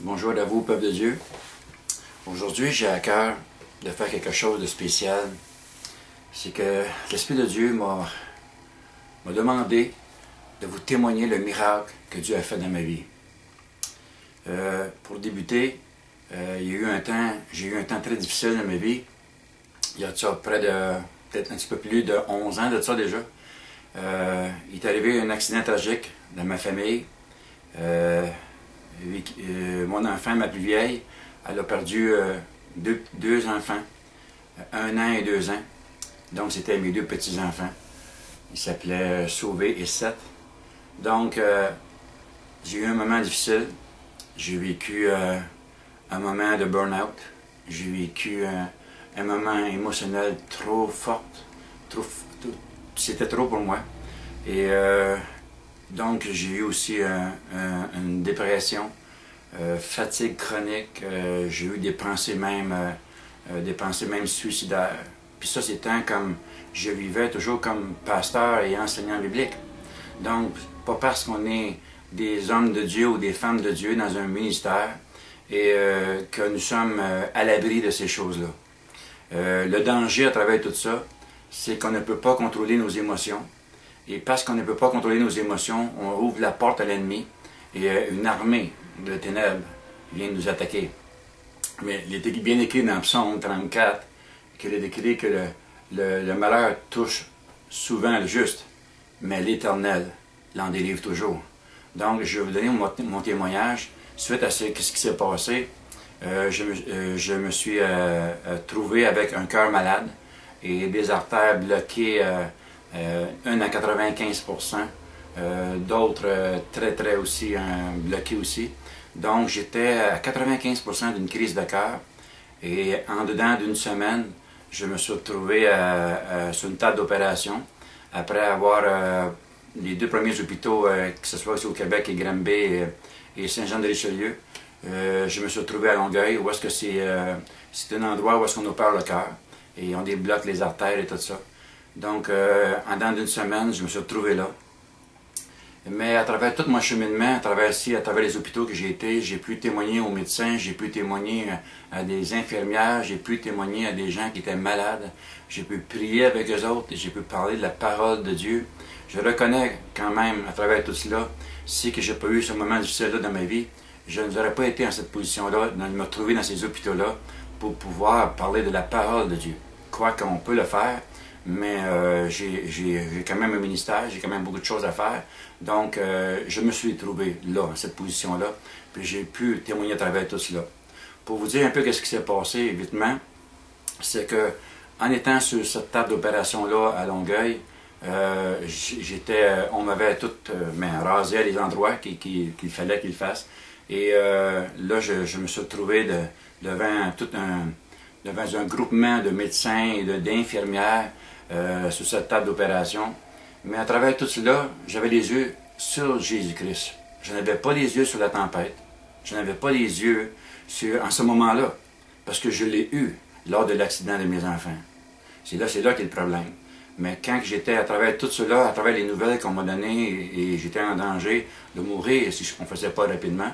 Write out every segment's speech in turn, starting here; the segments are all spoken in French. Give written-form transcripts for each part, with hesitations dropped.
Bonjour à vous, peuple de Dieu. Aujourd'hui, j'ai à cœur de faire quelque chose de spécial. C'est que l'Esprit de Dieu m'a demandé de vous témoigner le miracle que Dieu a fait dans ma vie. Pour débuter, j'ai eu un temps très difficile dans ma vie. Il y a ça près de, peut-être un petit peu plus de 11 ans de ça déjà. Il est arrivé un accident tragique dans ma famille. Mon enfant, ma plus vieille, elle a perdu deux enfants, 1 an et 2 ans. Donc, c'était mes 2 petits-enfants. Ils s'appelaient Sauvé et Seth. Donc, j'ai eu un moment difficile. J'ai vécu un moment de burn-out. J'ai vécu un moment émotionnel trop fort. C'était trop pour moi. Et donc, j'ai eu aussi une dépression, fatigue chronique, j'ai eu des pensées même suicidaires. Puis ça, c'est tant comme je vivais toujours comme pasteur et enseignant biblique. Donc, pas parce qu'on est des hommes de Dieu ou des femmes de Dieu dans un ministère et que nous sommes à l'abri de ces choses-là. Le danger à travers tout ça, c'est qu'on ne peut pas contrôler nos émotions. Et parce qu'on ne peut pas contrôler nos émotions, on ouvre la porte à l'ennemi et une armée de ténèbres vient nous attaquer. Mais il est bien écrit dans Psaume 34 qu'il est écrit que le malheur touche souvent le juste, mais l'Éternel l'en délivre toujours. Donc, je vais vous donner mon témoignage. Suite à ce qui s'est passé, je me suis trouvé avec un cœur malade et des artères bloquées. Un à 95%, d'autres très aussi bloqués aussi. Donc j'étais à 95% d'une crise de cœur et en dedans d'une semaine, je me suis retrouvé sur une table d'opération après avoir les 2 premiers hôpitaux, que ce soit ici au Québec et Granby et Saint-Jean-de-Richelieu. Je me suis retrouvé à Longueuil où est-ce que c'est un endroit où est-ce qu'on opère le cœur et on débloque les artères et tout ça. Donc, en dedans d'une semaine, je me suis retrouvé là. Mais à travers tout mon cheminement, à travers les hôpitaux que j'ai été, j'ai pu témoigner aux médecins, j'ai pu témoigner à des infirmières, j'ai pu témoigner à des gens qui étaient malades. J'ai pu prier avec eux autres et j'ai pu parler de la parole de Dieu. Je reconnais quand même, à travers tout cela, si que je n'ai pas eu ce moment difficile-là dans ma vie, je n'aurais pas été en cette position-là, de me retrouver dans ces hôpitaux-là pour pouvoir parler de la parole de Dieu. Quoi qu'on peut le faire, mais j'ai quand même un ministère, j'ai quand même beaucoup de choses à faire. Donc, je me suis trouvé là, dans cette position-là, puis j'ai pu témoigner à travers tout cela. Pour vous dire un peu ce qui s'est passé, évidemment, c'est que en étant sur cette table d'opération-là à Longueuil, on m'avait tout rasé à les endroits qu'il fallait qu'il fasse. Et là, je me suis retrouvé devant un groupement de médecins et d'infirmières sur cette table d'opération. Mais à travers tout cela, j'avais les yeux sur Jésus-Christ. Je n'avais pas les yeux sur la tempête. Je n'avais pas les yeux en ce moment-là. Parce que je l'ai eu lors de l'accident de mes enfants. C'est là qu'est le problème. Mais quand j'étais à travers tout cela, à travers les nouvelles qu'on m'a données, et j'étais en danger de mourir si on ne faisait pas rapidement,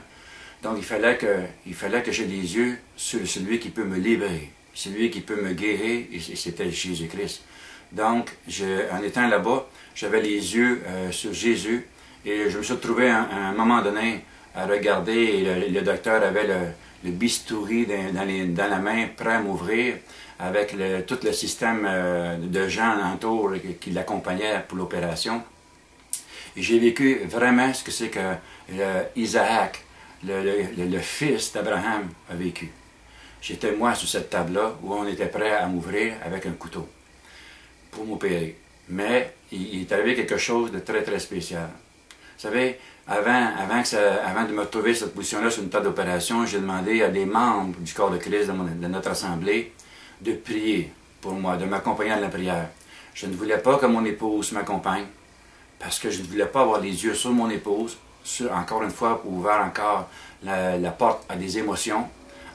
donc il fallait que j'ai les yeux sur celui qui peut me libérer, celui qui peut me guérir, et c'était Jésus-Christ. Donc, en étant là-bas, j'avais les yeux sur Jésus, et je me suis retrouvé à un moment donné à regarder, et le docteur avait le bistouri dans la main, prêt à m'ouvrir, avec tout le système de gens alentour qui l'accompagnaient pour l'opération. Et j'ai vécu vraiment ce que c'est que Isaac, le fils d'Abraham, a vécu. J'étais moi sur cette table-là où on était prêt à m'ouvrir avec un couteau pour m'opérer. Mais il est arrivé quelque chose de très spécial. Vous savez, avant de me retrouver cette position-là sur une table d'opération, j'ai demandé à des membres du corps de Christ de notre assemblée de prier pour moi, de m'accompagner dans la prière. Je ne voulais pas que mon épouse m'accompagne parce que je ne voulais pas avoir les yeux sur mon épouse, encore une fois, pour ouvrir encore la porte à des émotions,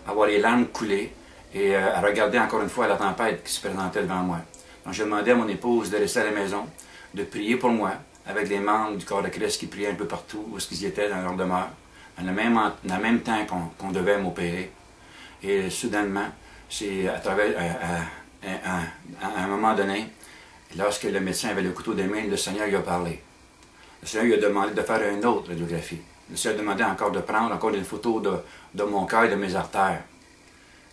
avoir les larmes couler et à regarder encore une fois la tempête qui se présentait devant moi. Donc, j'ai demandé à mon épouse de rester à la maison, de prier pour moi, avec les membres du corps de Christ qui priaient un peu partout où ils étaient dans leur demeure, en le même temps qu'on devait m'opérer. Et soudainement, c'est à un moment donné, lorsque le médecin avait le couteau des mains, le Seigneur lui a parlé. Le Seigneur lui a demandé de faire une autre radiographie. Le Seigneur a demandé encore de prendre encore une photo de mon cœur et de mes artères.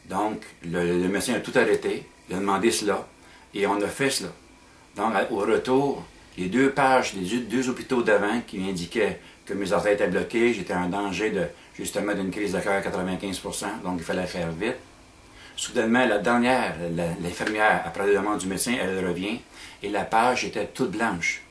Donc, le médecin a tout arrêté, il a demandé cela, et on a fait cela. Donc, au retour, les 2 pages des 2 hôpitaux d'avant qui indiquaient que mes artères étaient bloquées, j'étais en danger justement d'une crise de cœur à 95%, donc il fallait faire vite. Soudainement, la dernière, l'infirmière, après la demande du médecin, elle revient, et la page était toute blanche.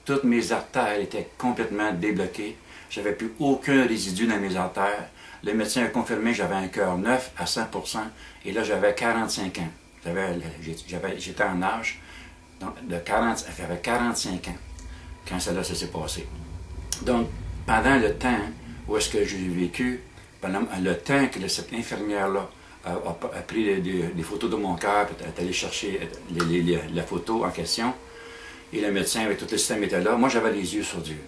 Toutes mes artères étaient complètement débloquées. J'avais plus aucun résidu dans mes artères. Le médecin a confirmé que j'avais un cœur neuf à 100%, et là, j'avais 45 ans. J'étais en âge, donc j'avais 45 ans quand cela s'est passé. Donc, pendant le temps où est-ce que j'ai vécu, pendant le temps que cette infirmière-là a pris des photos de mon cœur, est allé chercher la photo en question, et le médecin avec tout le système était là, moi j'avais les yeux sur Dieu.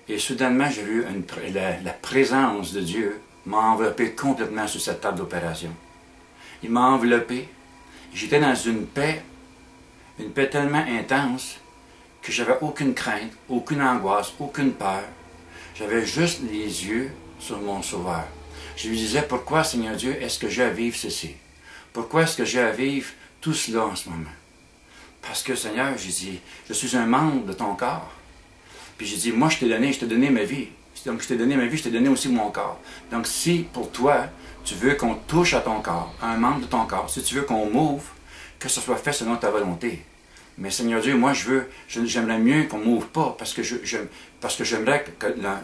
Et soudainement, j'ai vu la présence de Dieu m'a enveloppé complètement sur cette table d'opération. Il m'a enveloppé. J'étais dans une paix tellement intense que j'avais aucune crainte, aucune angoisse, aucune peur. J'avais juste les yeux sur mon Sauveur. Je lui disais, pourquoi, Seigneur Dieu, est-ce que j'ai à vivre ceci? Pourquoi est-ce que j'ai à vivre tout cela en ce moment? Parce que, Seigneur, j'ai dit, je suis un membre de ton corps. Puis j'ai dit, moi, je t'ai donné ma vie. Donc, je t'ai donné ma vie, je t'ai donné aussi mon corps. Donc, si, pour toi, tu veux qu'on touche à ton corps, à un membre de ton corps, si tu veux qu'on m'ouvre, que ce soit fait selon ta volonté. Mais Seigneur Dieu, moi, j'aimerais mieux qu'on ne m'ouvre pas, parce que j'aimerais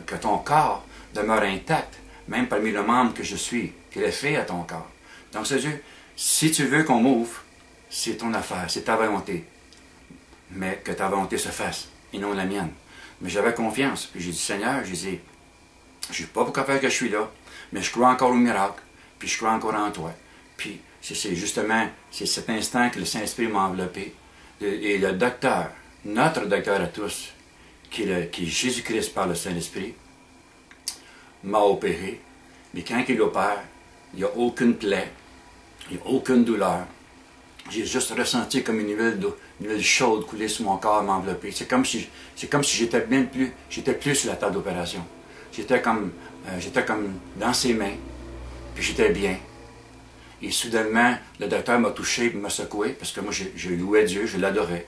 que ton corps demeure intact, même parmi les membres que je suis, qu'il est fait à ton corps. Donc, Seigneur Dieu, si tu veux qu'on m'ouvre, c'est ton affaire, c'est ta volonté. Mais que ta volonté se fasse, et non la mienne. Mais j'avais confiance. Puis j'ai dit, Seigneur, je ne sais pas pourquoi faire que je suis là, mais je crois encore au miracle, puis je crois encore en toi. Puis c'est justement, c'est cet instant que le Saint-Esprit m'a enveloppé. Et le docteur, notre docteur à tous, qui est Jésus-Christ par le Saint-Esprit, m'a opéré. Mais quand il opère, il n'y a aucune plaie, il n'y a aucune douleur. J'ai juste ressenti comme une huile chaude couler sur mon corps, m'envelopper. C'est comme si j'étais plus sur la table d'opération. J'étais comme dans ses mains, puis j'étais bien. Et soudainement, le docteur m'a touché et m'a secoué, parce que moi, je louais Dieu, je l'adorais.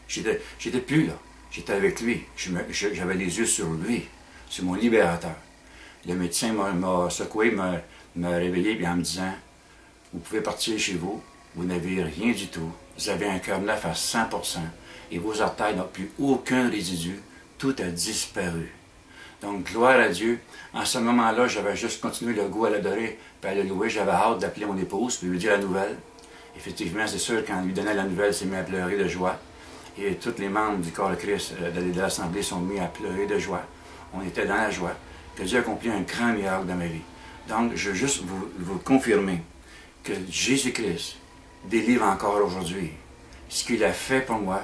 J'étais plus là. J'étais avec lui. J'avais les yeux sur lui, sur mon libérateur. Le médecin m'a secoué, m'a réveillé, puis en me disant, vous pouvez partir chez vous, vous n'avez rien du tout, vous avez un cœur neuf à 100%, et vos artères n'ont plus aucun résidu, tout a disparu. Donc, gloire à Dieu. En ce moment-là, j'avais juste continué le goût à l'adorer, puis à le louer. J'avais hâte d'appeler mon épouse, puis lui dire la nouvelle. Effectivement, c'est sûr, quand il lui donnait la nouvelle, il s'est mis à pleurer de joie. Et tous les membres du corps de Christ, de l'Assemblée, sont mis à pleurer de joie. On était dans la joie. Que Dieu a accompli un grand miracle dans ma vie. Donc, je veux juste vous confirmer que Jésus-Christ délivre encore aujourd'hui. Ce qu'il a fait pour moi,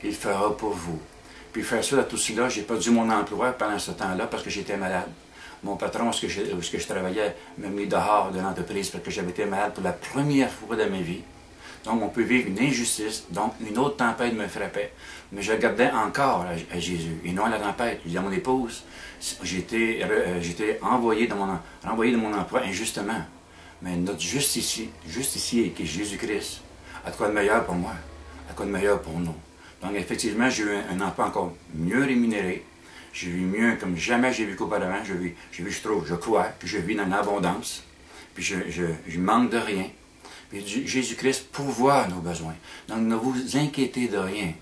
il le fera pour vous. Puis faire ça à tout cela, j'ai perdu mon emploi pendant ce temps-là parce que j'étais malade. Mon patron, où je travaillais, m'a mis dehors de l'entreprise parce que j'avais été malade pour la première fois de ma vie. Donc, on peut vivre une injustice, donc une autre tempête me frappait. Mais je regardais encore à Jésus, et non à la tempête. Je dis à mon épouse, j'étais renvoyé de mon emploi injustement. Mais notre justicier, qui est Jésus-Christ, a de quoi de meilleur pour moi, a de quoi de meilleur pour nous. Donc, effectivement, j'ai eu un emploi encore mieux rémunéré. J'ai vu mieux comme jamais j'ai vécu auparavant. Je crois que je vis dans l'abondance. Puis je manque de rien. Puis Jésus-Christ pourvoit nos besoins. Donc, ne vous inquiétez de rien.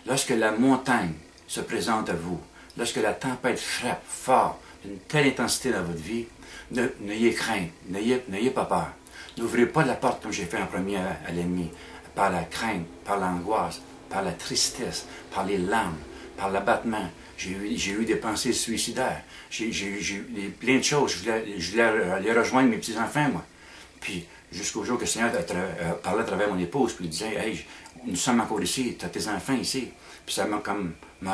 Lorsque la montagne se présente à vous, lorsque la tempête frappe fort d'une telle intensité dans votre vie, n'ayez crainte, n'ayez pas peur. N'ouvrez pas la porte comme j'ai fait en premier à l'ennemi, par la crainte, par l'angoisse, par la tristesse, par les larmes, par l'abattement. J'ai eu des pensées suicidaires. J'ai eu plein de choses. Je voulais aller rejoindre mes petits-enfants, moi. Puis, jusqu'au jour que le Seigneur parlait à travers mon épouse, puis il disait, « Hey, nous sommes encore ici, tu as tes enfants ici. » Puis ça m'a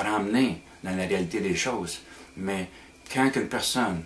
ramené dans la réalité des choses. Mais quand une personne